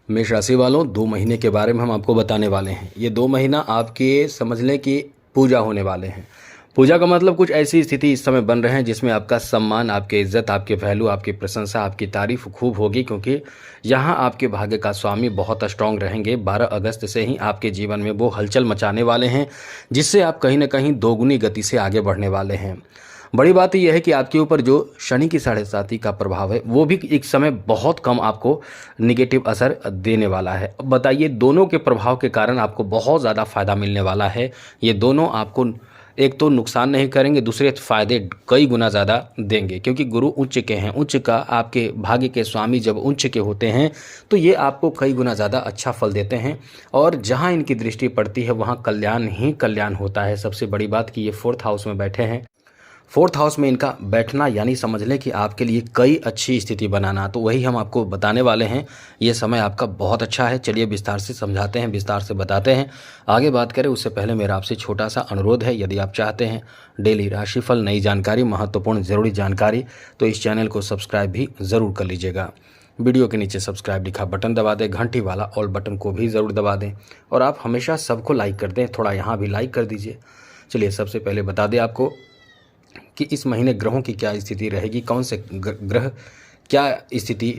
मेष राशि वालों, 2 महीने के बारे में हम आपको बताने वाले हैं। ये 2 महीना आपके समझ लें कि पूजा होने वाले हैं। पूजा का मतलब कुछ ऐसी स्थिति इस समय बन रहे हैं जिसमें आपका सम्मान, आपकी इज्जत, आपकी वैल्यू, आपकी प्रशंसा, आपकी तारीफ खूब होगी, क्योंकि यहाँ आपके भाग्य का स्वामी बहुत स्ट्रांग रहेंगे। 12 अगस्त से ही आपके जीवन में वो हलचल मचाने वाले हैं, जिससे आप कहीं न कहीं दोगुनी गति से आगे बढ़ने वाले हैं। बड़ी बात यह है कि आपके ऊपर जो शनि की 7.5 का प्रभाव है, वो भी एक समय बहुत कम आपको निगेटिव असर देने वाला है। अब बताइए, दोनों के प्रभाव के कारण आपको बहुत ज़्यादा फ़ायदा मिलने वाला है। ये दोनों आपको एक तो नुकसान नहीं करेंगे, दूसरे फ़ायदे कई गुना ज़्यादा देंगे, क्योंकि गुरु उच्च के हैं। उच्च का आपके भाग्य के स्वामी जब उच्च के होते हैं तो ये आपको कई गुना ज़्यादा अच्छा फल देते हैं, और जहाँ इनकी दृष्टि पड़ती है वहाँ कल्याण ही कल्याण होता है। सबसे बड़ी बात कि ये 4th हाउस में बैठे हैं। 4th हाउस में इनका बैठना यानी समझ लें कि आपके लिए कई अच्छी स्थिति बनाना, तो वही हम आपको बताने वाले हैं। ये समय आपका बहुत अच्छा है। चलिए विस्तार से समझाते हैं, विस्तार से बताते हैं। आगे बात करें उससे पहले मेरा आपसे छोटा सा अनुरोध है, यदि आप चाहते हैं डेली राशिफल, नई जानकारी, महत्वपूर्ण ज़रूरी जानकारी, तो इस चैनल को सब्सक्राइब भी ज़रूर कर लीजिएगा। वीडियो के नीचे सब्सक्राइब लिखा बटन दबा दें, घंटी वाला ऑल बटन को भी ज़रूर दबा दें, और आप हमेशा सबको लाइक कर दें। थोड़ा यहाँ भी लाइक कर दीजिए। चलिए सबसे पहले बता दें आपको कि इस महीने ग्रहों की क्या स्थिति रहेगी, कौन से ग्रह क्या स्थिति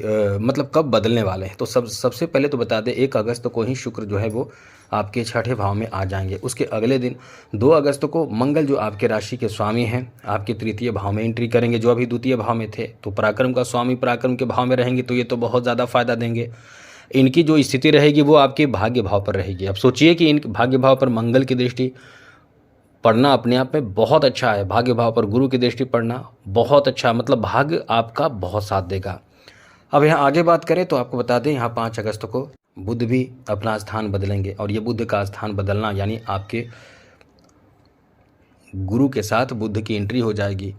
मतलब कब बदलने वाले हैं। तो सबसे पहले तो बता दें, 1 अगस्त को ही शुक्र जो है वो आपके 6ठे भाव में आ जाएंगे। उसके अगले दिन 2 अगस्त को मंगल जो आपके राशि के स्वामी हैं, आपके 3य भाव में एंट्री करेंगे। जो अभी 2य भाव में थे, तो पराक्रम का स्वामी पराक्रम के भाव में रहेंगे, तो ये तो बहुत ज़्यादा फायदा देंगे। इनकी जो स्थिति रहेगी वो आपके भाग्य भाव पर रहेगी। अब सोचिए कि इन भाग्य भाव पर मंगल की दृष्टि पढ़ना अपने आप में बहुत अच्छा है। भाग्य भाव पर गुरु की दृष्टि पढ़ना बहुत अच्छा, मतलब भाग्य आपका बहुत साथ देगा। अब यहाँ आगे बात करें तो आपको बता दें, यहाँ 5 अगस्त को बुध भी अपना स्थान बदलेंगे, और ये बुध का स्थान बदलना यानी आपके गुरु के साथ बुध की एंट्री हो जाएगी,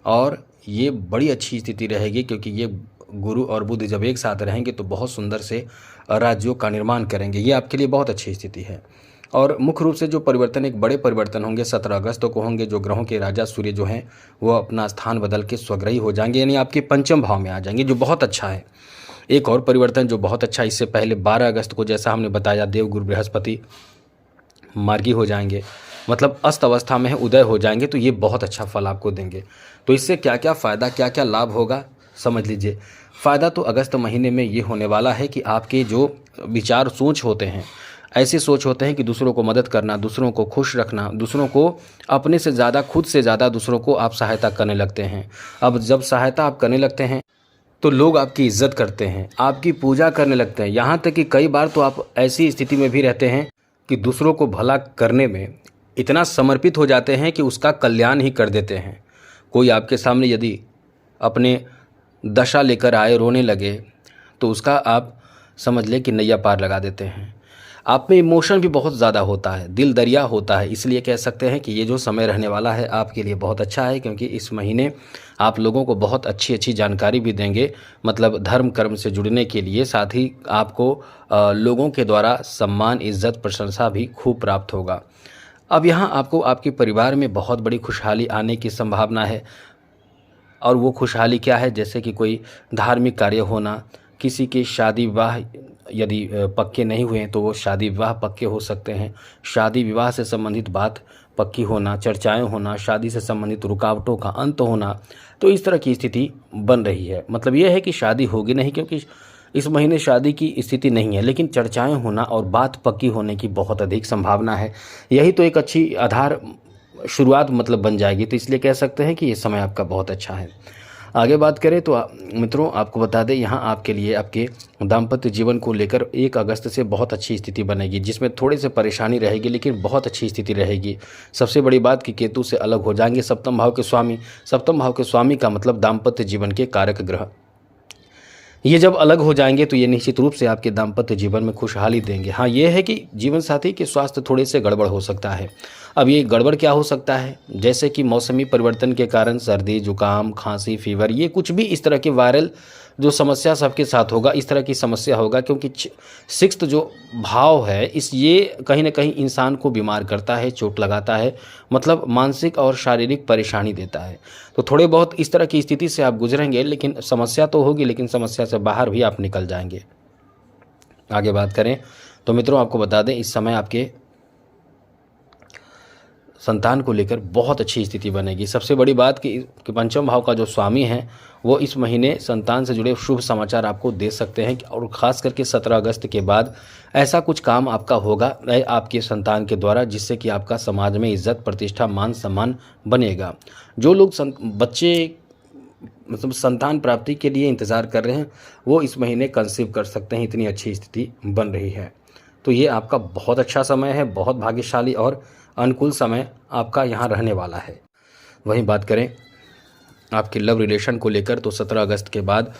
और ये बड़ी अच्छी स्थिति रहेगी, क्योंकि ये गुरु और बुध जब एक साथ रहेंगे तो बहुत सुंदर से राज्यों का निर्माण करेंगे। ये आपके लिए बहुत अच्छी स्थिति है। और मुख्य रूप से जो परिवर्तन, एक बड़े परिवर्तन होंगे 17 अगस्त को होंगे। जो ग्रहों के राजा सूर्य जो हैं वो अपना स्थान बदल के स्वग्रही हो जाएंगे, यानी आपके 5म भाव में आ जाएंगे, जो बहुत अच्छा है। एक और परिवर्तन जो बहुत अच्छा, इससे पहले 12 अगस्त को जैसा हमने बताया, देवगुरु बृहस्पति मार्गी हो जाएंगे, मतलब अस्त अवस्था में उदय हो जाएंगे, तो ये बहुत अच्छा फल आपको देंगे। तो इससे क्या क्या फ़ायदा, क्या क्या लाभ होगा, समझ लीजिए। फ़ायदा तो अगस्त महीने में ये होने वाला है कि आपके जो विचार सोच होते हैं, ऐसी सोच होते हैं कि दूसरों को मदद करना, दूसरों को खुश रखना, दूसरों को अपने से ज़्यादा, खुद से ज़्यादा दूसरों को आप सहायता करने लगते हैं। अब जब सहायता आप करने लगते हैं तो लोग आपकी इज्जत करते हैं, आपकी पूजा करने लगते हैं। यहाँ तक कि कई बार तो आप ऐसी स्थिति में भी रहते हैं कि दूसरों को भला करने में इतना समर्पित हो जाते हैं कि उसका कल्याण ही कर देते हैं। कोई आपके सामने यदि अपने दशा लेकर आए, रोने लगे, तो उसका आप समझ लें कि नैया पार लगा देते हैं। आप में इमोशन भी बहुत ज़्यादा होता है, दिल दरिया होता है। इसलिए कह सकते हैं कि ये जो समय रहने वाला है आपके लिए बहुत अच्छा है, क्योंकि इस महीने आप लोगों को बहुत अच्छी अच्छी जानकारी भी देंगे, मतलब धर्म कर्म से जुड़ने के लिए। साथ ही आपको लोगों के द्वारा सम्मान, इज्जत, प्रशंसा भी खूब प्राप्त होगा। अब यहाँ आपको आपके परिवार में बहुत बड़ी खुशहाली आने की संभावना है, और वो खुशहाली क्या है, जैसे कि कोई धार्मिक कार्य होना, किसी की शादी विवाह यदि पक्के नहीं हुए हैं तो वो शादी विवाह पक्के हो सकते हैं। शादी विवाह से संबंधित बात पक्की होना, चर्चाएं होना, शादी से संबंधित रुकावटों का अंत होना, तो इस तरह की स्थिति बन रही है। मतलब ये है कि शादी होगी नहीं, क्योंकि इस महीने शादी की स्थिति नहीं है, लेकिन चर्चाएं होना और बात पक्की होने की बहुत अधिक संभावना है। यही तो एक अच्छी आधार शुरुआत मतलब बन जाएगी। तो इसलिए कह सकते हैं कि ये समय आपका बहुत अच्छा है। आगे बात करें तो मित्रों, आपको बता दें, यहाँ आपके लिए आपके दाम्पत्य जीवन को लेकर 1 अगस्त से बहुत अच्छी स्थिति बनेगी, जिसमें थोड़ी सी परेशानी रहेगी, लेकिन बहुत अच्छी स्थिति रहेगी। सबसे बड़ी बात कि केतु से अलग हो जाएंगे 7म भाव के स्वामी। 7म भाव के स्वामी का मतलब दाम्पत्य जीवन के कारक ग्रह। ये जब अलग हो जाएंगे तो ये निश्चित रूप से आपके दाम्पत्य जीवन में खुशहाली देंगे। हाँ, ये है कि जीवन साथी के स्वास्थ्य थोड़े से गड़बड़ हो सकता है। अब ये गड़बड़ क्या हो सकता है, जैसे कि मौसमी परिवर्तन के कारण सर्दी, जुकाम, खांसी, फीवर, ये कुछ भी इस तरह के वायरल जो समस्या सबके साथ होगा, इस तरह की समस्या होगा, क्योंकि 6th जो भाव है ये कहीं ना कहीं इंसान को बीमार करता है, चोट लगाता है, मतलब मानसिक और शारीरिक परेशानी देता है। तो थोड़े बहुत इस तरह की स्थिति से आप गुजरेंगे, लेकिन समस्या तो होगी, लेकिन समस्या से बाहर भी आप निकल जाएंगे। आगे बात करें तो मित्रों आपको बता दें इस समय आपके संतान को लेकर बहुत अच्छी स्थिति बनेगी। सबसे बड़ी बात कि पंचम भाव का जो स्वामी है वो इस महीने संतान से जुड़े शुभ समाचार आपको दे सकते हैं और ख़ास करके 17 अगस्त के बाद ऐसा कुछ काम आपका होगा आपके संतान के द्वारा जिससे कि आपका समाज में इज्जत प्रतिष्ठा मान सम्मान बनेगा। जो लोग बच्चे मतलब संतान प्राप्ति के लिए इंतज़ार कर रहे हैं वो इस महीने कंसीव कर सकते हैं, इतनी अच्छी स्थिति बन रही है। तो ये आपका बहुत अच्छा समय है, बहुत भाग्यशाली और अनुकूल समय आपका यहाँ रहने वाला है। वहीं बात करें आपके लव रिलेशन को लेकर तो 17 अगस्त के बाद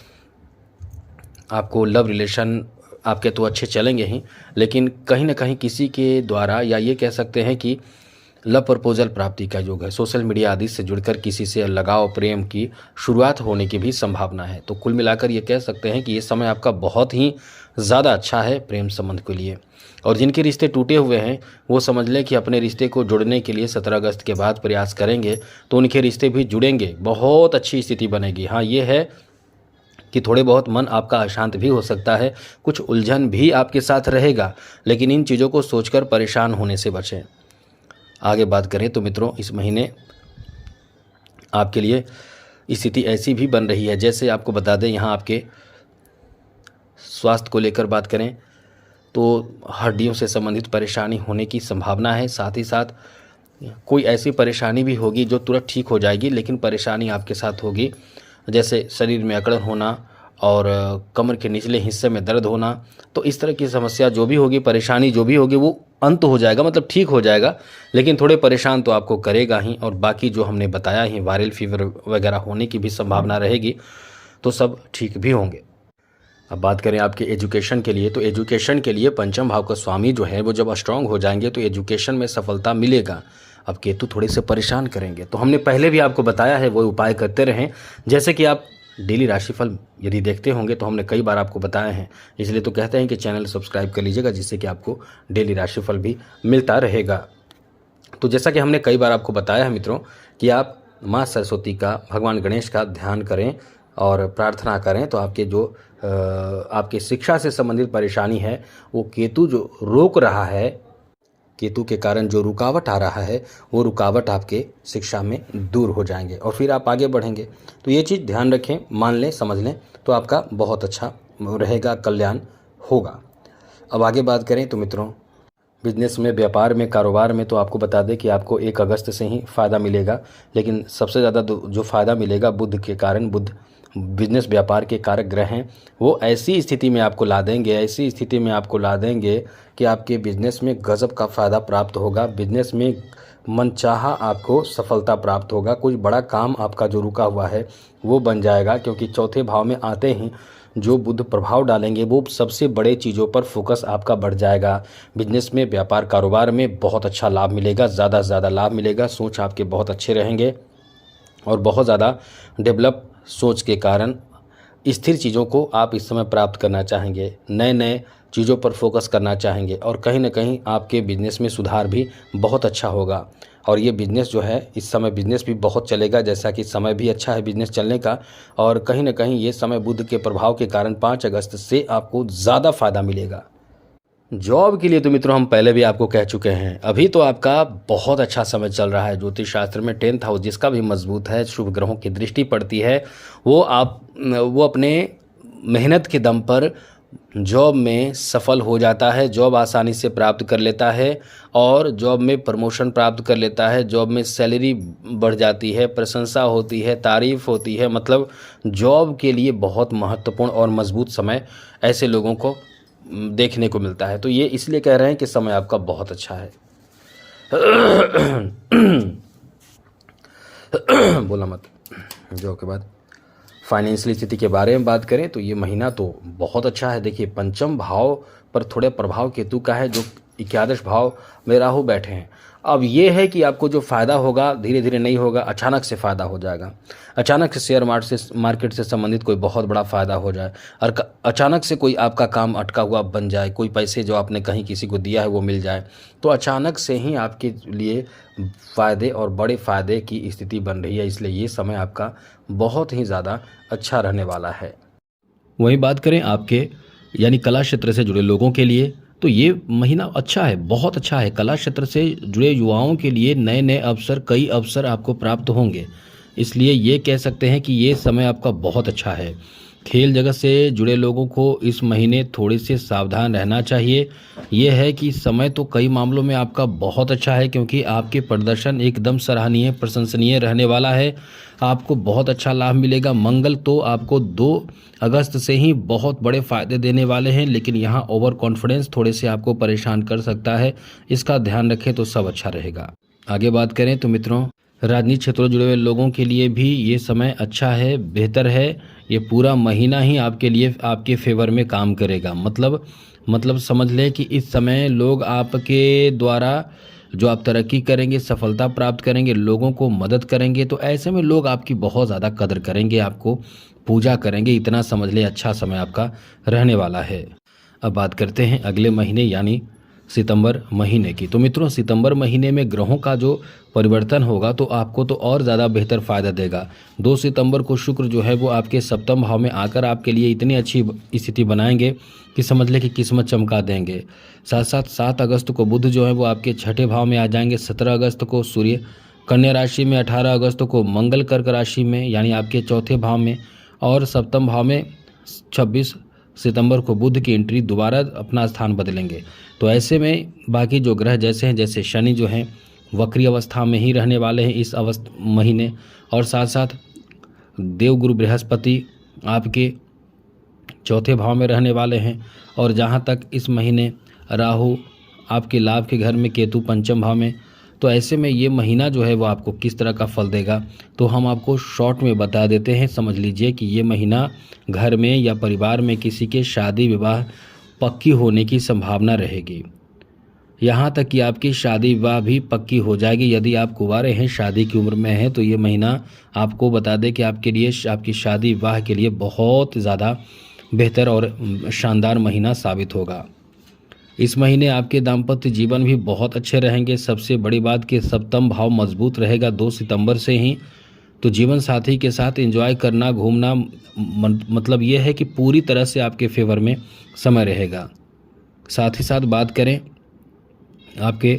आपको लव रिलेशन आपके तो अच्छे चलेंगे ही, लेकिन कहीं ना कहीं किसी के द्वारा या ये कह सकते हैं कि लव प्रपोजल प्राप्ति का योग है। सोशल मीडिया आदि से जुड़कर किसी से लगाव प्रेम की शुरुआत होने की भी संभावना है। तो कुल मिलाकर ये कह सकते हैं कि ये समय आपका बहुत ही ज़्यादा अच्छा है प्रेम संबंध के लिए। और जिनके रिश्ते टूटे हुए हैं वो समझ लें कि अपने रिश्ते को जोड़ने के लिए 17 अगस्त के बाद प्रयास करेंगे तो उनके रिश्ते भी जुड़ेंगे, बहुत अच्छी स्थिति बनेगी। हाँ ये है कि थोड़े बहुत मन आपका अशांत भी हो सकता है, कुछ उलझन भी आपके साथ रहेगा, लेकिन इन चीज़ों को सोचकर परेशान होने से बचें। आगे बात करें तो मित्रों इस महीने आपके लिए स्थिति ऐसी भी बन रही है, जैसे आपको बता दें यहाँ आपके स्वास्थ्य को लेकर बात करें तो हड्डियों से संबंधित परेशानी होने की संभावना है। साथ ही साथ कोई ऐसी परेशानी भी होगी जो तुरंत ठीक हो जाएगी, लेकिन परेशानी आपके साथ होगी, जैसे शरीर में अकड़न होना और कमर के निचले हिस्से में दर्द होना। तो इस तरह की समस्या जो भी होगी, परेशानी जो भी होगी वो अंत हो जाएगा, मतलब ठीक हो जाएगा, लेकिन थोड़े परेशान तो आपको करेगा ही। और बाकी जो हमने बताया ही वायरल फीवर वगैरह होने की भी संभावना रहेगी, तो सब ठीक भी होंगे। अब बात करें आपके एजुकेशन के लिए तो एजुकेशन के लिए पंचम भाव का स्वामी जो है वो जब स्ट्रांग हो जाएंगे तो एजुकेशन में सफलता मिलेगा। अब केतु थोड़े से परेशान करेंगे, तो हमने पहले भी आपको बताया है वो उपाय करते रहें। जैसे कि आप डेली राशिफल यदि देखते होंगे तो हमने कई बार आपको बताए हैं, इसलिए तो कहते हैं कि चैनल सब्सक्राइब कर लीजिएगा जिससे कि आपको डेली राशिफल भी मिलता रहेगा। तो जैसा कि हमने कई बार आपको बताया है मित्रों कि आप माँ सरस्वती का, भगवान गणेश का ध्यान करें और प्रार्थना करें तो आपके जो आपकी शिक्षा से संबंधित परेशानी है वो केतु जो रोक रहा है, केतु के कारण जो रुकावट आ रहा है वो रुकावट आपके शिक्षा में दूर हो जाएंगे और फिर आप आगे बढ़ेंगे। तो ये चीज़ ध्यान रखें, मान लें, समझ लें, तो आपका बहुत अच्छा रहेगा, कल्याण होगा। अब आगे बात करें तो मित्रों बिजनेस में, व्यापार में, कारोबार में तो आपको बता दें कि आपको 1 अगस्त से ही फ़ायदा मिलेगा, लेकिन सबसे ज़्यादा जो फ़ायदा मिलेगा बुध के कारण, बुध बिजनेस व्यापार के कारक ग्रह हैं, वो ऐसी स्थिति में आपको ला देंगे, ऐसी स्थिति में आपको ला देंगे कि आपके बिजनेस में गजब का फ़ायदा प्राप्त होगा। बिजनेस में मनचाहा आपको सफलता प्राप्त होगा। कुछ बड़ा काम आपका जो रुका हुआ है वो बन जाएगा, क्योंकि चौथे भाव में आते ही जो बुध प्रभाव डालेंगे वो सबसे बड़े चीज़ों पर फोकस आपका बढ़ जाएगा। बिजनेस में, व्यापार कारोबार में बहुत अच्छा लाभ मिलेगा, ज़्यादा से ज़्यादा लाभ मिलेगा। सोच आपके बहुत अच्छे रहेंगे और बहुत ज़्यादा डेवलप सोच के कारण स्थिर चीज़ों को आप इस समय प्राप्त करना चाहेंगे, नए नए चीज़ों पर फोकस करना चाहेंगे और कहीं ना कहीं आपके बिजनेस में सुधार भी बहुत अच्छा होगा। और ये बिज़नेस जो है इस समय बिज़नेस भी बहुत चलेगा, जैसा कि समय भी अच्छा है बिज़नेस चलने का। और कहीं ना कहीं ये समय बुध के प्रभाव के कारण 5 अगस्त से आपको ज़्यादा फ़ायदा मिलेगा। जॉब के लिए तो मित्रों हम पहले भी आपको कह चुके हैं, अभी तो आपका बहुत अच्छा समय चल रहा है। ज्योतिष शास्त्र में 10th हाउस जिसका भी मजबूत है, शुभ ग्रहों की दृष्टि पड़ती है, वो अपने मेहनत के दम पर जॉब में सफल हो जाता है, जॉब आसानी से प्राप्त कर लेता है और जॉब में प्रमोशन प्राप्त कर लेता है, जॉब में सैलरी बढ़ जाती है, प्रशंसा होती है, तारीफ होती है। मतलब जॉब के लिए बहुत महत्वपूर्ण और मजबूत समय ऐसे लोगों को देखने को मिलता है। तो ये इसलिए कह रहे हैं कि समय आपका बहुत अच्छा है। बोला मत। जो के बाद फाइनेंशियल स्थिति के बारे में बात करें तो ये महीना तो बहुत अच्छा है। देखिए पंचम भाव पर थोड़े प्रभाव केतु का है, जो 11 भाव में राहु बैठे हैं। अब ये है कि आपको जो फ़ायदा होगा धीरे धीरे नहीं होगा, अचानक से फ़ायदा हो जाएगा। अचानक से शेयर मार्केट से संबंधित कोई बहुत बड़ा फ़ायदा हो जाए और अचानक से कोई आपका काम अटका हुआ बन जाए, कोई पैसे जो आपने कहीं किसी को दिया है वो मिल जाए, तो अचानक से ही आपके लिए फ़ायदे और बड़े फ़ायदे की स्थिति बन रही है। इसलिए ये समय आपका बहुत ही ज़्यादा अच्छा रहने वाला है। वहीं बात करें आपके यानी कला क्षेत्र से जुड़े लोगों के लिए तो ये महीना अच्छा है, बहुत अच्छा है। कला क्षेत्र से जुड़े युवाओं के लिए नए नए अवसर, कई अवसर आपको प्राप्त होंगे। इसलिए ये कह सकते हैं कि ये समय आपका बहुत अच्छा है। खेल जगत से जुड़े लोगों को इस महीने थोड़े से सावधान रहना चाहिए। ये है कि समय तो कई मामलों में आपका बहुत अच्छा है, क्योंकि आपके प्रदर्शन एकदम सराहनीय, प्रशंसनीय रहने वाला है। आपको बहुत अच्छा लाभ मिलेगा। मंगल तो आपको 2 अगस्त से ही बहुत बड़े फायदे देने वाले हैं, लेकिन यहाँ ओवर कॉन्फिडेंस थोड़े से आपको परेशान कर सकता है। इसका ध्यान रखें तो सब अच्छा रहेगा। आगे बात करें तो मित्रों, राजनीतिक क्षेत्रों जुड़े हुए लोगों के लिए भी ये समय अच्छा है, बेहतर है। ये पूरा महीना ही आपके लिए आपके फेवर में काम करेगा। मतलब समझ लें कि इस समय लोग आपके द्वारा जो आप तरक्की करेंगे, सफलता प्राप्त करेंगे, लोगों को मदद करेंगे, तो ऐसे में लोग आपकी बहुत ज़्यादा कदर करेंगे, आपको पूजा करेंगे। इतना समझ लें अच्छा समय आपका रहने वाला है। अब बात करते हैं अगले महीने यानी सितंबर महीने की। तो मित्रों, सितंबर महीने में ग्रहों का जो परिवर्तन होगा तो आपको तो और ज़्यादा बेहतर फ़ायदा देगा। 2 सितंबर को शुक्र जो है वो आपके सप्तम भाव में आकर आपके लिए इतनी अच्छी स्थिति बनाएंगे कि समझ लें कि किस्मत चमका देंगे। साथ साथ 7 अगस्त को बुध जो है वो आपके छठे भाव में आ जाएंगे। 17 अगस्त को सूर्य कन्या राशि में, 18 अगस्त को मंगल कर्क राशि में यानी आपके चौथे भाव में, और सप्तम भाव में 26 सितंबर को बुध की एंट्री दोबारा अपना स्थान बदलेंगे। तो ऐसे में बाकी जो ग्रह जैसे हैं, जैसे शनि जो हैं वक्री अवस्था में ही रहने वाले हैं इस महीने, और साथ साथ देवगुरु बृहस्पति आपके चौथे भाव में रहने वाले हैं। और जहाँ तक इस महीने राहु आपके लाभ के घर में, केतु पंचम भाव में। तो ऐसे में ये महीना जो है वो आपको किस तरह का फल देगा तो हम आपको शॉर्ट में बता देते हैं। समझ लीजिए कि ये महीना घर में या परिवार में किसी के शादी विवाह पक्की होने की संभावना रहेगी। यहाँ तक कि आपकी शादी विवाह भी पक्की हो जाएगी। यदि आप कुंवारे हैं, शादी की उम्र में हैं, तो ये महीना आपको बता दें कि आपके लिए, आपकी शादी विवाह के लिए बहुत ज़्यादा बेहतर और शानदार महीना साबित होगा। इस महीने आपके दाम्पत्य जीवन भी बहुत अच्छे रहेंगे। सबसे बड़ी बात कि सप्तम भाव मजबूत रहेगा 2 सितंबर से ही। तो जीवन साथी के साथ एंजॉय करना, घूमना, मतलब ये है कि पूरी तरह से आपके फेवर में समय रहेगा। साथ ही साथ बात करें आपके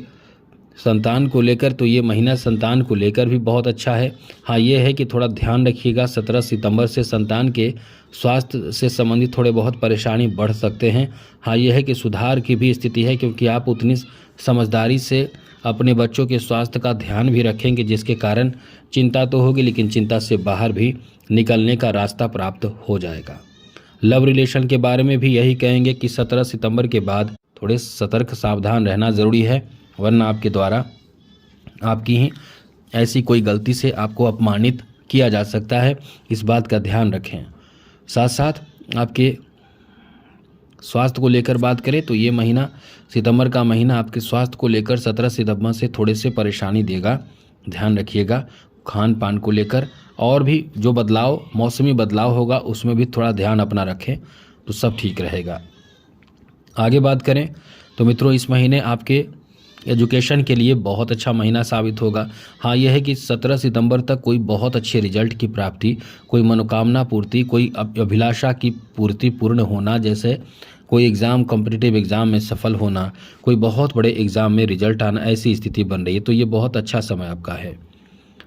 संतान को लेकर, तो ये महीना संतान को लेकर भी बहुत अच्छा है। हाँ, ये है कि थोड़ा ध्यान रखिएगा, 17 सितंबर से संतान के स्वास्थ्य से संबंधित थोड़े बहुत परेशानी बढ़ सकते हैं। हाँ, ये है कि सुधार की भी स्थिति है, क्योंकि आप उतनी समझदारी से अपने बच्चों के स्वास्थ्य का ध्यान भी रखेंगे, जिसके कारण चिंता तो होगी, लेकिन चिंता से बाहर भी निकलने का रास्ता प्राप्त हो जाएगा। लव रिलेशन के बारे में भी यही कहेंगे कि 17 सितंबर के बाद थोड़े सतर्क सावधान रहना ज़रूरी है, वरना आपके द्वारा आपकी ही ऐसी कोई गलती से आपको अपमानित किया जा सकता है। इस बात का ध्यान रखें। साथ साथ आपके स्वास्थ्य को लेकर बात करें तो ये महीना, सितंबर का महीना आपके स्वास्थ्य को लेकर 17 सितंबर से थोड़े से परेशानी देगा। ध्यान रखिएगा खान पान को लेकर, और भी जो बदलाव, मौसमी बदलाव होगा उसमें भी थोड़ा ध्यान अपना रखें तो सब ठीक रहेगा। आगे बात करें तो मित्रों, इस महीने आपके एजुकेशन के लिए बहुत अच्छा महीना साबित होगा। हाँ, यह है कि 17 सितंबर तक कोई बहुत अच्छे रिजल्ट की प्राप्ति, कोई मनोकामना पूर्ति, कोई अभिलाषा की पूर्ति पूर्ण होना, जैसे कोई एग्ज़ाम, कॉम्पिटिटिव एग्ज़ाम में सफल होना, कोई बहुत बड़े एग्ज़ाम में रिजल्ट आना, ऐसी स्थिति बन रही है। तो ये बहुत अच्छा समय आपका है।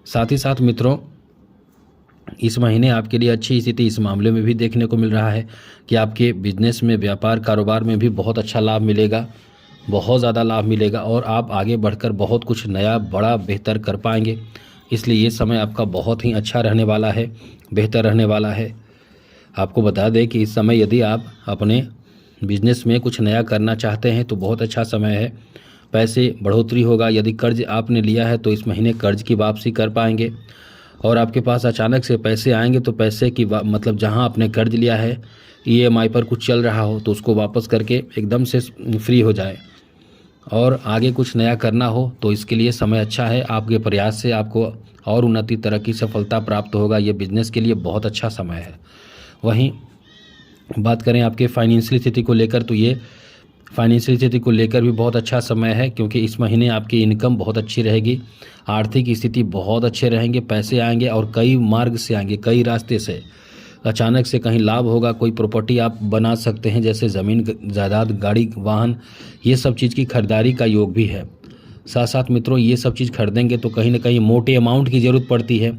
साथ ही साथ मित्रों, इस महीने आपके लिए अच्छी स्थिति इस मामले में भी देखने को मिल रहा है कि आपके बिजनेस में, व्यापार कारोबार में भी बहुत अच्छा लाभ मिलेगा, बहुत ज़्यादा लाभ मिलेगा, और आप आगे बढ़कर बहुत कुछ नया, बड़ा, बेहतर कर पाएंगे। इसलिए ये समय आपका बहुत ही अच्छा रहने वाला है, बेहतर रहने वाला है। आपको बता दें कि इस समय यदि आप अपने बिजनेस में कुछ नया करना चाहते हैं तो बहुत अच्छा समय है। पैसे बढ़ोतरी होगा। यदि कर्ज आपने लिया है तो इस महीने कर्ज की वापसी कर पाएंगे, और आपके पास अचानक से पैसे आएंगे तो पैसे की मतलब जहां आपने कर्ज लिया है, EMI पर कुछ चल रहा हो तो उसको वापस करके एकदम से फ्री हो जाए, और आगे कुछ नया करना हो तो इसके लिए समय अच्छा है। आपके प्रयास से आपको और उन्नति, तरक्की, सफलता प्राप्त होगा। ये बिजनेस के लिए बहुत अच्छा समय है। वहीं बात करें आपके फाइनेंशियल स्थिति को लेकर, तो ये फाइनेंशियल स्थिति को लेकर भी बहुत अच्छा समय है, क्योंकि इस महीने आपकी इनकम बहुत अच्छी रहेगी, आर्थिक स्थिति बहुत अच्छे रहेंगे, पैसे आएंगे और कई मार्ग से आएंगे, कई रास्ते से। अचानक से कहीं लाभ होगा, कोई प्रॉपर्टी आप बना सकते हैं, जैसे ज़मीन जायदाद, गाड़ी, वाहन, ये सब चीज़ की खरीदारी का योग भी है। साथ साथ मित्रों ये सब चीज़ खरीदेंगे तो कहीं ना कहीं मोटे अमाउंट की ज़रूरत पड़ती है,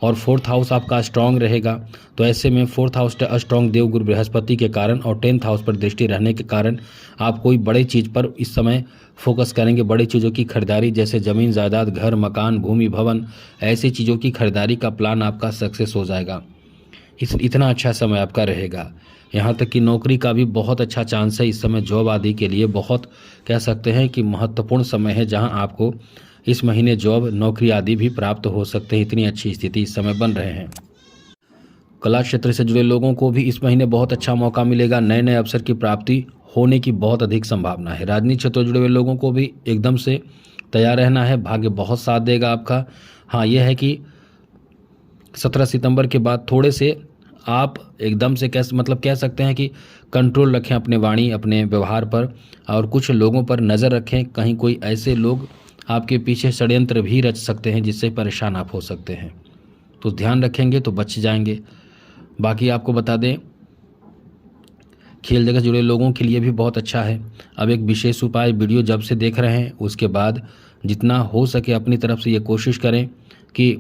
और 4th हाउस आपका स्ट्रांग रहेगा। तो ऐसे में 4th हाउस स्ट्रांग देवगुरु बृहस्पति के कारण और 10th हाउस पर दृष्टि रहने के कारण आप कोई बड़े चीज़ पर इस समय फोकस करेंगे। बड़ी चीज़ों की खरीदारी, जैसे ज़मीन जायदाद, घर, मकान, भूमि, भवन, ऐसी चीज़ों की खरीदारी का प्लान आपका सक्सेस हो जाएगा। इतना अच्छा समय आपका रहेगा। यहाँ तक कि नौकरी का भी बहुत अच्छा चांस है इस समय। जॉब आदि के लिए बहुत कह सकते हैं कि महत्वपूर्ण समय है, जहाँ आपको इस महीने जॉब, नौकरी आदि भी प्राप्त हो सकते हैं। इतनी अच्छी स्थिति इस समय बन रहे हैं। कला क्षेत्र से जुड़े लोगों को भी इस महीने बहुत अच्छा मौका मिलेगा। नए नए अवसर की प्राप्ति होने की बहुत अधिक संभावना है। राजनीतिक क्षेत्र से जुड़े हुए लोगों को भी एकदम से तैयार रहना है, भाग्य बहुत साथ देगा आपका। हाँ, यह है कि 17 सितंबर के बाद थोड़े से आप एकदम से कह सकते हैं कि कंट्रोल रखें अपने वाणी, अपने व्यवहार पर, और कुछ लोगों पर नज़र रखें। कहीं कोई ऐसे लोग आपके पीछे षड्यंत्र भी रच सकते हैं जिससे परेशान आप हो सकते हैं, तो ध्यान रखेंगे तो बच जाएंगे। बाकी आपको बता दें, खेल जगत से जुड़े लोगों के लिए भी बहुत अच्छा है। अब एक विशेष उपाय वीडियो जब से देख रहे हैं उसके बाद जितना हो सके अपनी तरफ से ये कोशिश करें कि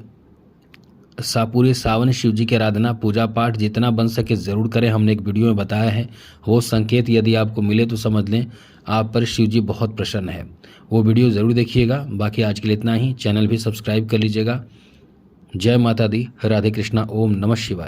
पूरे सावन शिव जी की आराधना, पूजा पाठ जितना बन सके ज़रूर करें। हमने एक वीडियो में बताया है, वो संकेत यदि आपको मिले तो समझ लें आप पर शिव जी बहुत प्रसन्न है। वो वीडियो ज़रूर देखिएगा। बाकी आज के लिए इतना ही। चैनल भी सब्सक्राइब कर लीजिएगा। जय माता दी, राधे कृष्णा, ओम नमः शिवाय।